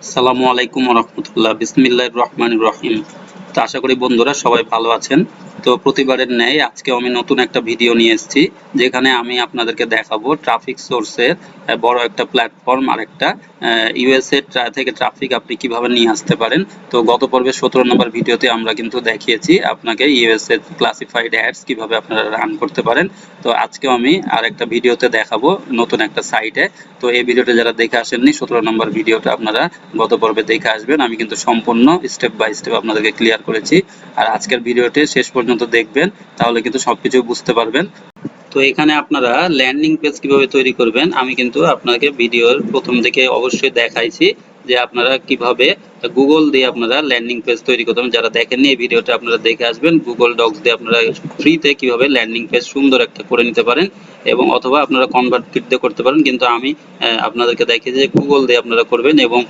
আসসালামু আলাইকুম ওয়া রাহমাতুল্লাহ। বিসমিল্লাহির রহমানির রহিম। তো আশা করি বন্ধুরা সবাই ভালো আছেন। তো প্রতিবারের ন্যায় আজকে আমি নতুন একটা ভিডিও নিয়ে এসেছি, যেখানে আমি আপনাদেরকে দেখাবো ট্রাফিক সোর্সের বড় একটা প্ল্যাটফর্ম আর একটা ইউএসএ থেকে ট্রাফিক আপনি কিভাবে নিয়ে আসতে পারেন। তো গত পর্বে 17 নম্বর ভিডিওতে আমরা কিন্তু দেখিয়েছি আপনাকে ইউএসএ ক্লাসিফাইড অ্যাডস কিভাবে আপনারা রান করতে পারেন। তো আজকেও আমি আর একটা ভিডিওতে দেখাবো নতুন একটা সাইটে। তো এই ভিডিওটা যারা দেখে আসেননি 17 নম্বর ভিডিওটা আপনারা গত পর্বে দেখে আসবেন। আমি কিন্তু সম্পূর্ণ স্টেপ বাই স্টেপ আপনাদেরকে ক্লিয়ার করেছি। আর আজকের ভিডিওটি শেষ পর্যন্ত দেখবেন, তাহলে কিন্তু সবকিছু বুঝতে পারবেন। তো এখানে আপনারা ল্যান্ডিং পেজ কিভাবে তৈরি করবেন আমি কিন্তু আপনাকে ভিডিওর প্রথম থেকে অবশ্যই দেখাইছি যে আপনারা কিভাবে গুগল দিয়ে আপনারা ল্যান্ডিং পেজ তৈরি করতে পারেন। যারা দেখেননি এই ভিডিওটা আপনারা দেখে আসবেন। গুগল ডক্স দিয়ে আপনারা ফ্রিতে কিভাবে ল্যান্ডিং পেজ সুন্দর একটা করে নিতে পারেন, এবং অথবা আপনারা কনভার্ট কিট দিয়ে করতে পারেন, কিন্তু আমি আপনাদেরকে দেখিয়ে যে গুগল দিয়ে আপনারা করবেন, এবং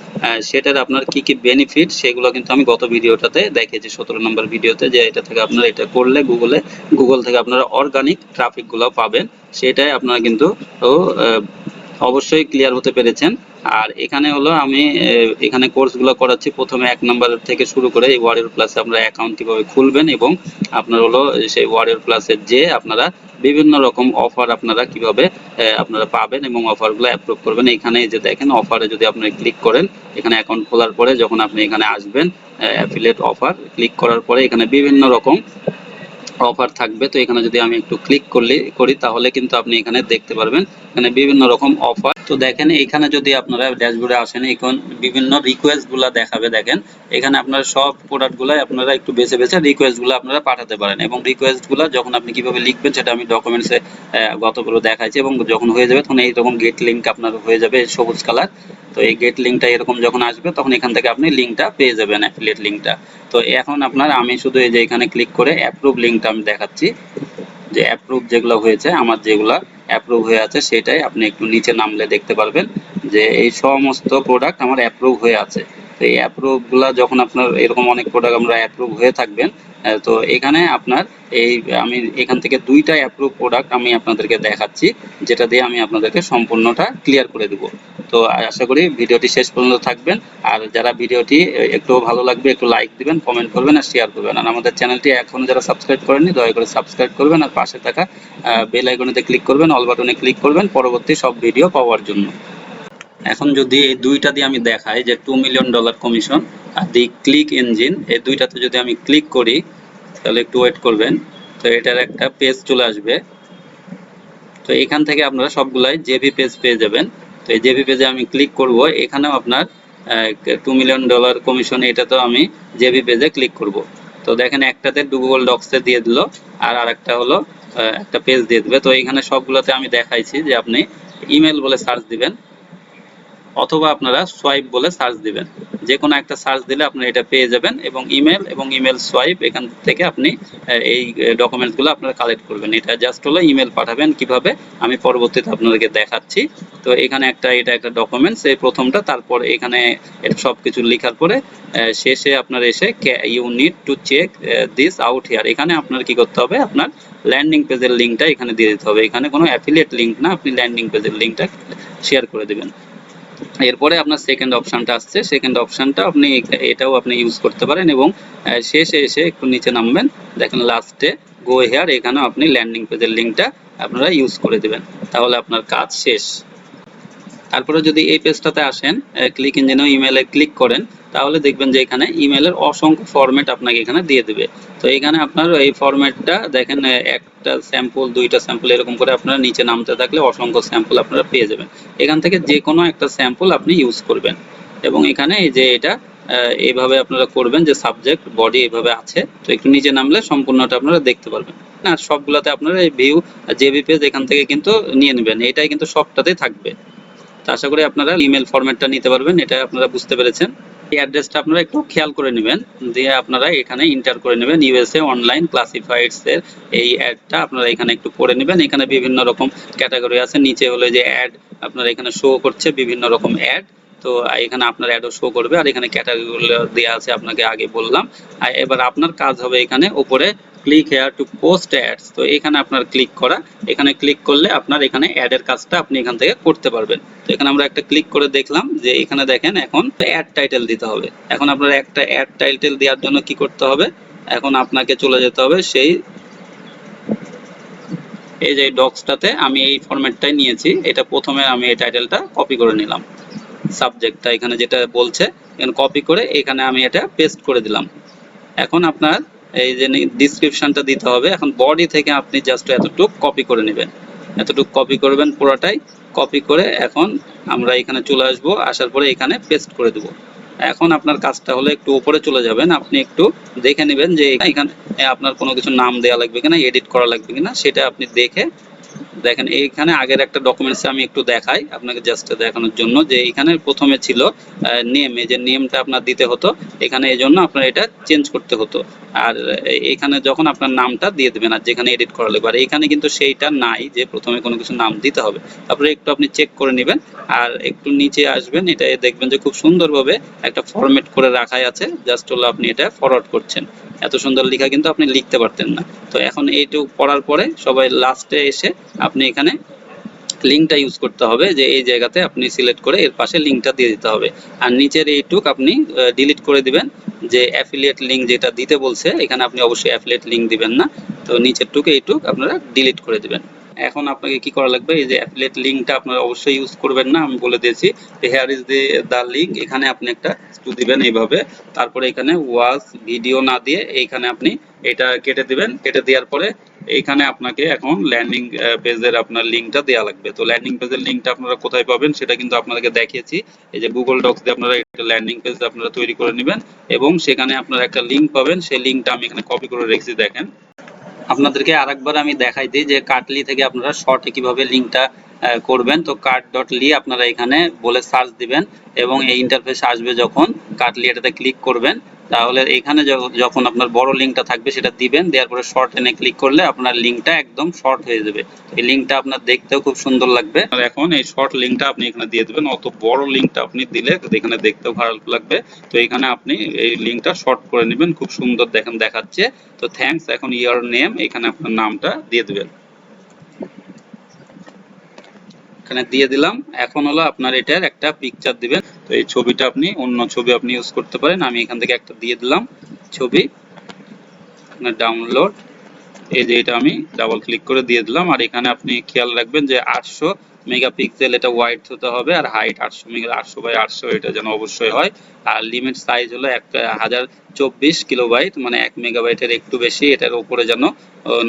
সেটার আপনার কি কি বেনিফিট সেগুলো কিন্তু আমি গত ভিডিওটাতে দেখিয়েছি 17 নম্বর ভিডিওতে, যে এটা থেকে আপনারা এটা করলে গুগল থেকে আপনারা অর্গানিক ট্রাফিকগুলো পাবেন। সেটাই আপনারা কিন্তু অবশ্যই ক্লিয়ার হতে পেরেছেন। আর এখানে হলো আমি এখানে কোর্সগুলো করাচ্ছি। প্রথমে 1 নাম্বার থেকে শুরু করে এই ওয়ারিয়র প্লাসে আপনারা অ্যাকাউন্ট কিভাবে খুলবেন, এবং আপনার হলো সেই ওয়ারিয়র প্লাসের যে আপনারা বিভিন্ন রকম অফার আপনারা কিভাবে আপনারা পাবেন এবং অফারগুলো অ্যাপ্রুভ করবেন। এখানে যে দেখেন অফারে যদি আপনি ক্লিক করেন, এখানে অ্যাকাউন্ট খোলার পরে যখন আপনি এখানে আসবেন অ্যাফিলিয়েট অফার ক্লিক করার পরে এখানে বিভিন্ন রকম অফার থাকবে। তো এখানে যদি আমি একটু ক্লিক করি তাহলে কিন্তু আপনি এখানে দেখতে পারবেন এখানে বিভিন্ন রকম অফার। তো দেখেন এখানে যদি আপনারা ড্যাশবোর্ডে আসেন, এখন বিভিন্ন রিকোয়েস্ট গুলা দেখাবে। দেখেন এখানে আপনারা সব প্রোডাক্ট গুলা আপনারা একটু বেছে বেছে রিকোয়েস্ট গুলা আপনারা পাঠাতে পারেন, এবং রিকোয়েস্ট গুলা যখন আপনি কিভাবে লিখবেন সেটা আমি ডকুমেন্টসে গতগুলো দেখাইছি। এবং যখন হয়ে যাবে তখন এইরকম গেট লিঙ্ক আপনার হয়ে যাবে সবুজ কালার। তো এই গেট লিঙ্কটা এরকম যখন আসবে তখন এখান থেকে আপনি লিঙ্কটা পেয়ে যাবেন, অ্যাফিলিয়েট লিঙ্কটা। তো এখন আপনার আমি শুধু এই যে এখানে ক্লিক করে অ্যাপ্রুভ লিঙ্কটা আমি দেখাচ্ছি, যে অ্যাপ্রুভ যেগুলো হয়েছে আমার যেগুলা অ্যাপ্রুভ হয়ে আছে সেটাই আপনি একটু নিচে নামলে দেখতে পারবেন যে এই সমস্ত প্রোডাক্ট আমার অ্যাপ্রুভ হয়ে আছে। তো এই অ্যাপ্রুভগুলা যখন আপনার এরকম অনেক প্রোডাক্ট আমরা অ্যাপ্রুভ হয়ে থাকবেন, তো এখানে আপনার এই আমি এখান থেকে 2টা অ্যাপ্রুভ প্রোডাক্ট আমি আপনাদেরকে দেখাচ্ছি, যেটা দিয়ে আমি আপনাদেরকে সম্পূর্ণটা ক্লিয়ার করে দেব। তো আশা করি ভিডিওটি শেষ পর্যন্ত থাকবেন। আর যারা ভিডিওটি একটু ভালো লাগবে একটু লাইক দিবেন, কমেন্ট করবেন আর শেয়ার করবেন। আর আমাদের চ্যানেলটি এখনো যারা সাবস্ক্রাইব করেননি দয়া করে সাবস্ক্রাইব করবেন, আর পাশে থাকা বেল আইকনেতে ক্লিক করবেন, অল বাটনে ক্লিক করবেন পরবর্তী সব ভিডিও পাওয়ার জন্য। এখন যদি এই দুইটা দিয়ে আমি দেখাই যে $2 মিলিয়ন কমিশন আর দি ক্লিক ইঞ্জিন, এই দুইটাতে যদি আমি ক্লিক করি তাহলে একটু ওয়েট করবেন। তো এটার একটা পেজ চলে আসবে। তো এখান থেকে আপনারা সবগুলাই জেবি পেজ পেয়ে যাবেন। তো এই জেবি পেজে আমি ক্লিক করব, এখানেও আপনার $2 মিলিয়ন কমিশন, এটা তো আমি জেবি পেজে ক্লিক করব। তো দেখেন একটাতে গুগল ডক্সে দিয়ে দিল, আর আরেকটা হলো একটা পেজ দিয়ে দিবে। তো এখানে সবগুলোতে আমি দেখাইছি যে আপনি ইমেল বলে সার্চ দিবেন, অথবা আপনারা সোয়াইপ বলে সার্চ দিবেন। যে কোনো একটা সার্চ দিলে আপনি এটা পেয়ে যাবেন, এবং ইমেল সোয়াইপ এখান থেকে আপনি এই ডকুমেন্টসগুলো আপনারা কালেক্ট করবেন। এটা জাস্ট হলো ইমেল পাঠাবেন কিভাবে আমি পরবর্তীতে আপনাদেরকে দেখাচ্ছি। তো এখানে এটা একটা ডকুমেন্টস এই প্রথমটা, তারপর এখানে সবকিছু লেখার পরে শেষে আপনার এসে you need to check this out here, এখানে আপনার কি করতে হবে, আপনার ল্যান্ডিং পেজের লিঙ্কটা এখানে দিয়ে দিতে হবে। এখানে কোনো অ্যাফিলিয়েট লিঙ্ক না, আপনি ল্যান্ডিং পেজের লিঙ্কটা শেয়ার করে দিবেন। এরপরে আপনার সেকেন্ড অপশনটা আসছে, সেকেন্ড অপশনটা আপনি এটাও আপনি ইউজ করতে পারেন, এবং শেষে এসে একটু নিচে নামবেন, দেখেন লাস্টে গো হেয়ার, এখানেও আপনি ল্যান্ডিং পেজের লিঙ্কটা আপনারা ইউজ করে দিবেন, তাহলে আপনার কাজ শেষ। তারপরে যদি এই পেজটাতে আসেন, ক্লিক ইঞ্জিনে ইমেলে ক্লিক করেন, তাহলে দেখবেন যে এখানে ইমেলের অসংখ্য ফরম্যাট আপনাকে এখানে দিয়ে দিবে। তো এখানে আপনার এই ফরম্যাটটা দেখেন, একটা স্যাম্পল, 2টা স্যাম্পল, এরকম করে আপনারা নিচে নামতে থাকলে অসংখ্য স্যাম্পল আপনারা পেয়ে যাবেন। এখান থেকে যে কোনো একটা স্যাম্পল আপনি ইউজ করবেন, এবং এখানে এই যে এটা এইভাবে আপনারা করবেন যে সাবজেক্ট বডি এইভাবে আছে। তো একটু নিচে নামলে সম্পূর্ণটা আপনারা দেখতে পারবেন। না সবগুলোতে আপনারা এই ভিউ জেবি পেজ এখান থেকে কিন্তু নিয়ে নেবেন, এটাই কিন্তু সবটাতেই থাকবে। আশা করি আপনারা ইমেল ফরম্যাটটা নিতে পারবেন, এটা আপনারা বুঝতে পেরেছেন। এই অ্যাড্রেসটা আপনারা একটু খেয়াল করে নেবেন, দিয়ে আপনারা এখানে এন্টার করে নেবেন ইউএসএ অনলাইন ক্লাসিফাইডস এর এই অ্যাডটা আপনারা এখানে একটু পড়ে নেবেন। এখানে বিভিন্ন রকম ক্যাটাগরি আছে, নিচে হলো যে অ্যাড আপনারা এখানে শো করছে বিভিন্ন রকম অ্যাড। তো এখানে আপনার অ্যাডও শো করবে, আর এখানে ক্যাটাগরিগুলো দেওয়া আছে আপনাকে আগে বললাম। আর এবার আপনার কাজ হবে এখানে উপরে click here two post ads. তো এখানে আপনার ক্লিক করা, এখানে ক্লিক করলে আপনার এখানে অ্যাডের কাজটা আপনি এখান থেকে করতে পারবেন। তো এখানে আমরা একটা ক্লিক করে দেখলাম যে এখানে দেখেন এখন অ্যাড টাইটেল দিতে হবে। এখন আপনার একটা অ্যাড টাইটেল দেওয়ার জন্য কি করতে হবে, এখন আপনাকে চলে যেতে হবে সেই এই যে ডক্সটাতে। আমি এই ফরম্যাটটাই নিয়েছি, এটা প্রথমে আমি এই টাইটেলটা কপি করে নিলাম, সাবজেক্টটা এখানে যেটা বলছে এখানে কপি করে এখানে আমি এটা পেস্ট করে দিলাম। এখন আপনার এই যে ডিসক্রিপশনটা দিতে হবে। এখন বডি থেকে আপনি জাস্ট এতটুকু কপি করে নেবেন, এতটুকু কপি করবেন পুরোটাই। কপি করে এখন আমরা এখানে চলে আসব, আসার পরে এখানে পেস্ট করে দেব। এখন আপনার কাজটা হলো একটু উপরে চলে যাবেন, আপনি একটু দেখে নেবেন যে এখানে আপনার কোনো কিছু নাম দেওয়া লাগবে কিনা, এডিট করা লাগবে কিনা, সেটা আপনি দেখে দেখেন। এইখানে আগের একটা ডকুমেন্টস আমি একটু দেখাই আপনাকে জাস্ট দেখানোর জন্য, যে এখানে প্রথমে ছিল নেম, এই যে নেমটা আপনার দিতে হতো এখানে, এই জন্য আপনার এটা চেঞ্জ করতে হতো। আর এখানে যখন আপনার নামটা দিয়ে দেবেন আর যেখানে এডিট করা লাগবে, আর এখানে কিন্তু সেইটা নাই যে প্রথমে কোনো কিছু নাম দিতে হবে। তারপরে একটু আপনি চেক করে নেবেন আর একটু নিচে আসবেন, এটা দেখবেন যে খুব সুন্দরভাবে একটা ফরম্যাট করে রাখাই আছে, জাস্ট হলো আপনি এটা ফরওয়ার্ড করছেন। এত সুন্দর লেখা কিন্তু আপনি লিখতে পারতেন না। তো এখন এইটুকু পড়ার পরে সবাই লাস্টে এসে আপনি এখানে লিঙ্কটা ইউজ করতে হবে, যে এই জায়গাতে আপনি সিলেক্ট করে এর পাশে লিঙ্কটা দিয়ে দিতে হবে। আর নিচের এইটুক আপনি ডিলিট করে দিবেন, যে অ্যাফিলিয়েট লিঙ্ক যেটা দিতে বলছে এখানে আপনি অবশ্যই অ্যাফিলিয়েট লিঙ্ক দিবেন না। তো নিচের টুক এইটুক আপনারা ডিলিট করে দিবেন। এখন আপনাকে কি করা লাগবে, এই যে অ্যাফিলিয়েট লিঙ্কটা আপনারা অবশ্যই ইউজ করবেন না, আমি বলে দিয়েছি। হেয়ার ইজ দ্য লিঙ্ক, এখানে আপনি একটা টু দিবেন এইভাবে। তারপরে এখানে ওয়াচ ভিডিও না দিয়ে এইখানে আপনি এটা কেটে দিবেন। কেটে দেওয়ার পরে এইখানে আপনাকে এখন ল্যান্ডিং পেজের আপনার লিঙ্কটা দেওয়া লাগবে। তো ল্যান্ডিং পেজের লিঙ্কটা আপনারা কোথায় পাবেন সেটা কিন্তু আপনাদেরকে দেখিয়েছি। এই যে গুগল ডক্স দিয়ে আপনারা একটা ল্যান্ডিং পেজ আপনারা তৈরি করে নেবেন এবং সেখানে আপনারা একটা লিঙ্ক পাবেন। সেই লিঙ্কটা আমি এখানে কপি করে রেখেছি, দেখেন। আপনাদেরকে আরেকবার আমি দেখাই দিই যে কার্টলি থেকে আপনারা শর্টে কিভাবে লিঙ্কটা করবেন। তো কার্ট.লি আপনারা এখানে বলে সার্চ দিবেন এবং এই ইন্টারফেস আসবে, যখন কার্টলি এটাতে ক্লিক করবেন তাহলে এখানে যখন আপনার বড় লিঙ্কটা থাকবে সেটা দিবেন, দেওয়ার পরে শর্ট এনে ক্লিক করলে আপনার লিঙ্কটা একদম শর্ট হয়ে যাবে। এই লিঙ্কটা আপনার দেখতেও খুব সুন্দর লাগবে। আর এখন এই শর্ট লিঙ্কটা আপনি এখানে দিয়ে দেবেন, অত বড় লিঙ্কটা আপনি দিলে এখানে দেখতেও খারাপ লাগবে। তো এখানে আপনি এই লিঙ্কটা শর্ট করে নেবেন, খুব সুন্দর দেখেন দেখাচ্ছে। তো থ্যাঙ্কস, এখন ইওর নেম, এখানে আপনার নামটা দিয়ে দেবেন, এখানে দিয়ে দিলাম। এখন হলো আপনার এটার একটা পিকচার দিবেন। তো এই ছবিটা আপনি অন্য ছবি আপনি ইউজ করতে পারেন, আমি এখান থেকে একটা দিয়ে দিলাম ছবি, আপনার ডাউনলোড। এই যে এটা আমি ডাবল ক্লিক করে দিয়ে দিলাম। আর এখানে আপনি খেয়াল রাখবেন যে 800 মেগাপিক্সেল এটা ওয়াইড হতে হবে, আর হাইট 800 এটা যেন অবশ্যই হয়। আর লিমিট সাইজ হলো 1024 কিলোবাইট, মানে 1 মেগাবাইটের একটু বেশি, এটার উপরে যেন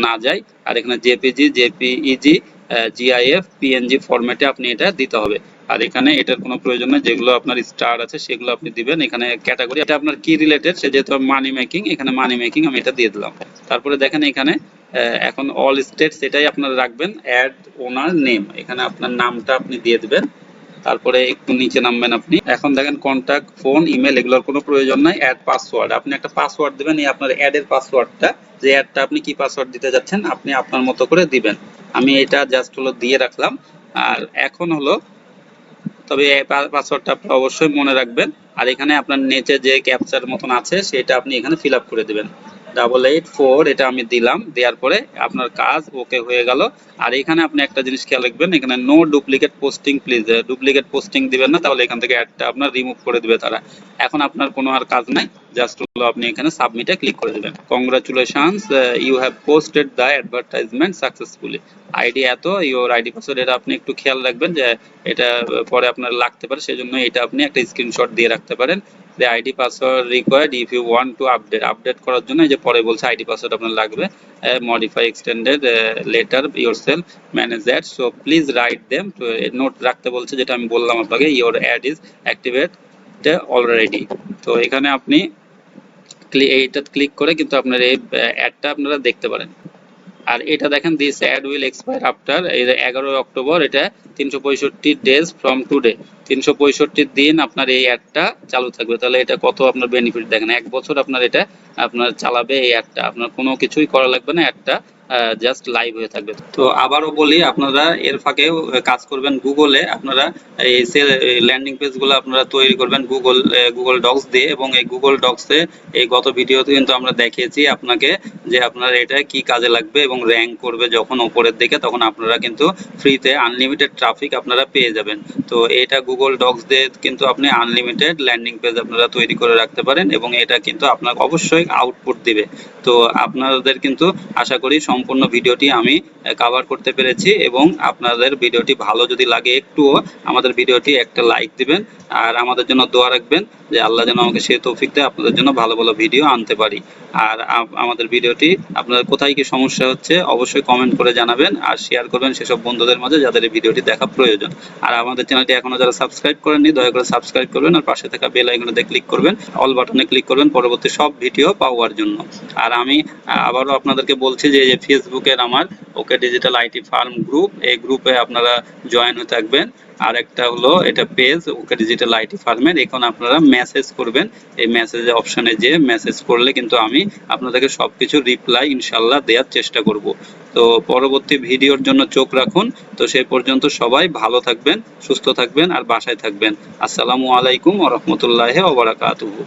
না যায়। আর এখানে জেপিজি, জেপিইজি, জিআইএফ, পিএনজি ফরম্যাটে আপনি এটা দিতে হবে। আর এখানে এটার কোনো প্রয়োজন নেই, যেগুলো আপনার স্টার আছে সেগুলো আপনি দিবেন। এখানে ক্যাটাগরি এটা আপনার কি রিলেটেড, সে যেহেতু মানি মেকিং, এখানে মানি মেকিং আমি এটা দিয়ে দিলাম। তারপরে দেখেন এখানে এখন অল স্টেটস এটাই আপনারা রাখবেন। অ্যাড ওনার নেম, এখানে আপনার নামটা আপনি দিয়ে দিবেন। তারপরে একটু নিচে নামবেন আপনি। এখন দেখেন কন্ট্যাক্ট, ফোন, ইমেল এগুলোর কোনো প্রয়োজন নাই। অ্যাড পাসওয়ার্ড, আপনি একটা পাসওয়ার্ড দিবেন, এই আপনার অ্যাডের পাসওয়ার্ডটা, যে অ্যাডটা আপনি কি পাসওয়ার্ড দিতে যাচ্ছেন আপনি আপনার মতো করে দিবেন। আমি এটা জাস্ট হলো দিয়ে রাখলাম। আর এখন হলো, তবে এই পাসওয়ার্ডটা আপনি অবশ্যই মনে রাখবেন। আর এখানে আপনার নিচে যে ক্যাপচার মতন আছে সেটা আপনি এখানে ফিল আপ করে দেবেন। 884 এটা আমি দিলাম, দেওয়ার পরে আপনার কাজ ওকে হয়ে গেল। আর এখানে আপনি একটা জিনিস খেয়াল রাখবেন, এখানে no duplicate posting please, duplicate posting দিবেন না, তাহলে এখান থেকে অ্যাডটা আপনার রিমুভ করে দিবে তারা। এখন আপনার কোনো আর কাজ নাই, জাস্ট হলো আপনি এখানে সাবমিটে ক্লিক করে দেবেন। Congratulations, you have posted the advertisement successfully. ID এত, ইওর আইডি পাসওয়ার্ড, এটা আপনি একটু খেয়াল রাখবেন যে এটা পরে আপনার লাগতে পারে, সেজন্য এটা আপনি একটা স্ক্রিনশট দিয়ে রাখতে পারেন। যে ID password required if you want to update করার জন্য, এই যে পরে বলছে আইডি পাসওয়ার্ড আপনার লাগবে। Modify extended later yourself manage that, so please write them. তো নোট রাখতে বলছে, যেটা আমি বললাম আপনাকে, your ad is activate already. তো এখানে আপনি এইটা ক্লিক করে কিন্তু আপনার এই অ্যাডটা আপনারা দেখতে পারেন। আর এটা দেখেন, this ad will expire after 11 October, এটা 365 ডেজ ফ্রম টুডে, 365 দিন আপনার এই অ্যাডটা চালু থাকবে। তাহলে এটা কত আপনার বেনিফিট দেখেন, 1 বছর আপনার এটা আপনার চালাবে এই অ্যাডটা, আপনার কোনো কিছুই করা লাগবে না, অ্যাডটা জাস্ট লাইভ হয়ে থাকবে। তো আবারও বলি, আপনারা এর ফাঁকেও কাজ করবেন গুগলে। আপনারা এই ল্যান্ডিং পেজগুলো আপনারা তৈরি করবেন গুগল ডক্স দিয়ে, এবং এই গুগল ডক্সে এই গত ভিডিওতে কিন্তু আমরা দেখিয়েছি আপনাকে যে আপনার এটা কি কাজে লাগবে, এবং র্যাঙ্ক করবে যখন উপরের দিকে, তখন আপনারা কিন্তু ফ্রিতে আনলিমিটেড ট্রাফিক আপনারা পেয়ে যাবেন। তো এটা গুগল ডক্স দিয়ে কিন্তু আপনি আনলিমিটেড ল্যান্ডিং পেজ আপনারা তৈরি করে রাখতে পারেন, এবং এটা কিন্তু আপনাকে অবশ্যই আউটপুট দিবে। তো আপনাদের কিন্তু আশা করি সম্পূর্ণ ভিডিওটি আমি কভার করতে পেরেছি, এবং আপনাদের ভিডিওটি ভালো যদি লাগে একটুও আমাদের ভিডিওটি একটা লাইক দিবেন, আর আমাদের জন্য দোয়া রাখবেন যে আল্লাহ যেন আমাকে সেই তৌফিক দেয় আপনাদের জন্য ভালো ভালো ভিডিও আনতে পারি। আর আমাদের ভিডিওটি আপনাদের কোথায় কি সমস্যা হচ্ছে অবশ্যই কমেন্ট করে জানাবেন, আর শেয়ার করবেন সেসব বন্ধুদের মাঝে যাদের এই ভিডিওটি দেখা প্রয়োজন। আর আমাদের চ্যানেলটি এখনো যারা সাবস্ক্রাইব করেননি দয়া করে সাবস্ক্রাইব করবেন, আর পাশে থাকা বেল আইকনে ক্লিক করবেন, অল বাটনে ক্লিক করবেন পরবর্তী সব ভিডিও পাওয়ার জন্য। আর আমি আবারও আপনাদেরকে বলছি যে ফেসবুকের আমার ওকে ডিজিটাল আইটি ফার্ম গ্রুপ, এই গ্রুপে আপনারা জয়েন হয়ে থাকবেন। আর একটা হলো এটা পেজ ওকে ডিজিটাল আইটি ফার্মের, এখন আপনারা মেসেজ করবেন, এই মেসেজের অপশনে যে মেসেজ করলে কিন্তু আমি আপনাদেরকে সবকিছু রিপ্লাই ইনশাল্লাহ দেওয়ার চেষ্টা করব। তো পরবর্তী ভিডিওর জন্য চোখ রাখুন। তো সেই পর্যন্ত সবাই ভালো থাকবেন, সুস্থ থাকবেন, আর বাসায় থাকবেন। আসসালামু আলাইকুম ওয়া রাহমাতুল্লাহি ওয়া বারাকাতুহু।